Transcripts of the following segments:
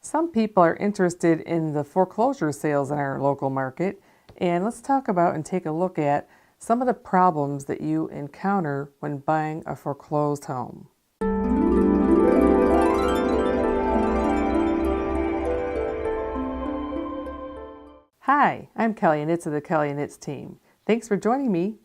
Some people are interested in the foreclosure sales in our local market, and let's talk about and take a look at some of the problems that you encounter when buying a foreclosed home. Hi, I'm Kelley Knitz of the Kelley Knitz Team. Thanks for joining me.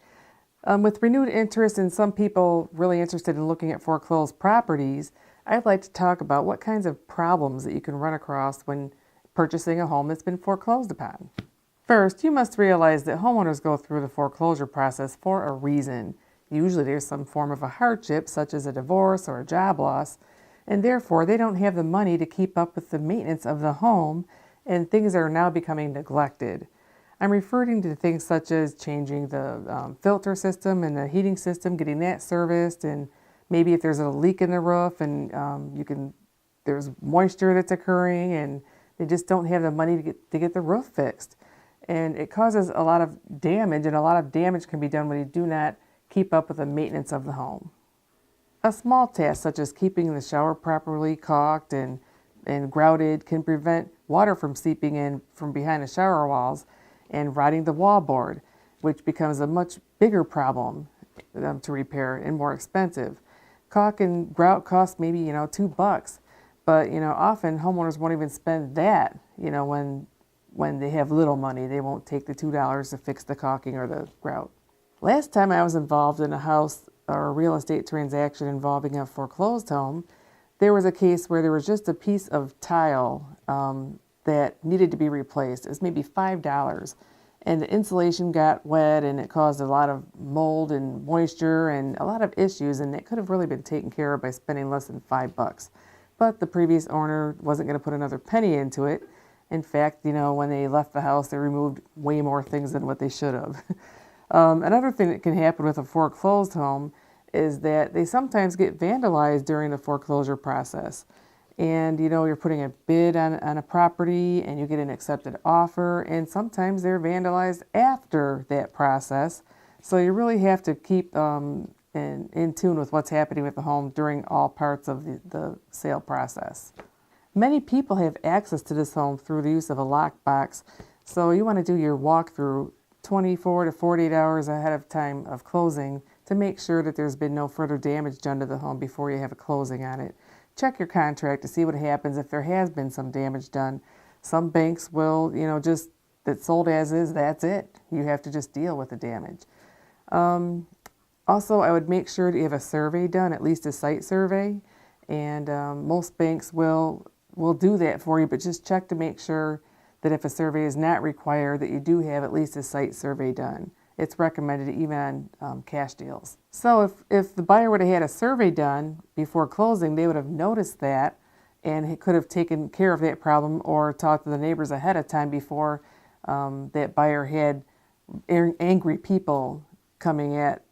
With renewed interest and some people really interested in looking at foreclosed properties, I'd like to talk about what kinds of problems that you can run across when purchasing a home that's been foreclosed upon. First, you must realize that homeowners go through the foreclosure process for a reason. Usually there's some form of a hardship, such as a divorce or a job loss, and therefore they don't have the money to keep up with the maintenance of the home, and things are now becoming neglected. I'm referring to things such as changing the filter system and the heating system, getting that serviced, and maybe if there's a leak in the roof and there's moisture that's occurring and they just don't have the money to get the roof fixed. And it causes a lot of damage, and a lot of damage can be done when you do not keep up with the maintenance of the home. A small task such as keeping the shower properly caulked and grouted can prevent water from seeping in from behind the shower walls and rotting the wallboard, which becomes a much bigger problem to repair and more expensive. Caulk and grout cost maybe $2, but often homeowners won't even spend that. When they have little money, they won't take the $2 to fix the caulking or the grout. Last time I was involved in a house or a real estate transaction involving a foreclosed home, there was a case where there was just a piece of tile that needed to be replaced. It was maybe $5, and the insulation got wet and it caused a lot of mold and moisture and a lot of issues, and it could have really been taken care of by spending less than $5. But the previous owner wasn't going to put another penny into it. In fact, when they left the house, they removed way more things than what they should have. Another thing that can happen with a foreclosed home is that they sometimes get vandalized during the foreclosure process. And you're putting a bid on a property and you get an accepted offer, and sometimes they're vandalized after that process. So you really have to keep in tune with what's happening with the home during all parts of the sale process. Many people have access to this home through the use of a lockbox, so you want to do your walkthrough 24 to 48 hours ahead of time of closing to make sure that there's been no further damage done to the home before you have a closing on it. Check your contract to see what happens if there has been some damage done. Some banks will, just that's sold as is, that's it. You have to just deal with the damage. Also, I would make sure that you have a survey done, at least a site survey, and most banks will do that for you, but just check to make sure that if a survey is not required, that you do have at least a site survey done. It's recommended even on cash deals. So if the buyer would have had a survey done before closing, they would have noticed that and could have taken care of that problem or talked to the neighbors ahead of time before that buyer had angry people coming at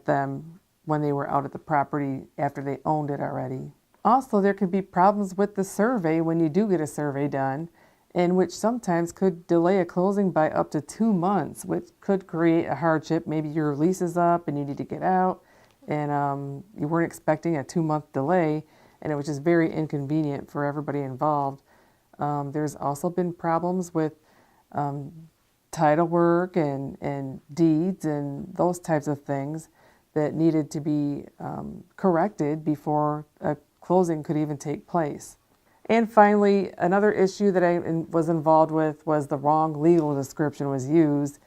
them when they were out at the property after they owned it already. Also, there could be problems with the survey when you do get a survey done, and which sometimes could delay a closing by up to 2 months, which could create a hardship. Maybe your lease is up and you need to get out, and you weren't expecting a 2-month delay, and it was just very inconvenient for everybody involved. There's also been problems with title work and deeds and those types of things that needed to be corrected before a closing could even take place. And finally, another issue that I was involved with was the wrong legal description was used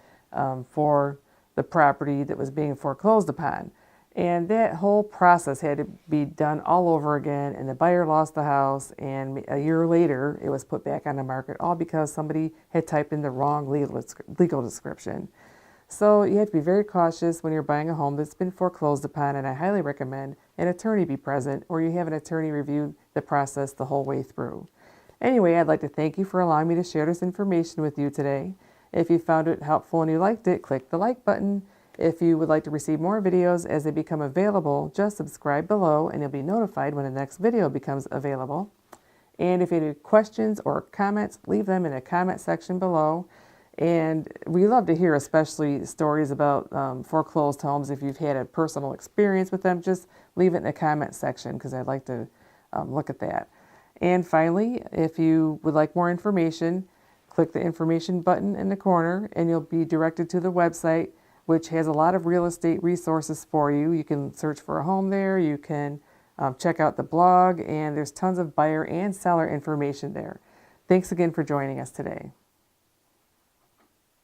for the property that was being foreclosed upon. And that whole process had to be done all over again, and the buyer lost the house, and a year later it was put back on the market, all because somebody had typed in the wrong legal description. So you have to be very cautious when you're buying a home that's been foreclosed upon, and I highly recommend an attorney be present, or you have an attorney review the process the whole way through. Anyway, I'd like to thank you for allowing me to share this information with you today. If you found it helpful and you liked it, click the like button. If you would like to receive more videos as they become available, just subscribe below and you'll be notified when the next video becomes available. And if you have any questions or comments, leave them in the comment section below. And we love to hear especially stories about foreclosed homes. If you've had a personal experience with them, just leave it in the comment section because I'd like to look at that. And finally, if you would like more information, click the information button in the corner and you'll be directed to the website, which has a lot of real estate resources for you. You can search for a home there, you can check out the blog, and there's tons of buyer and seller information there. Thanks again for joining us today.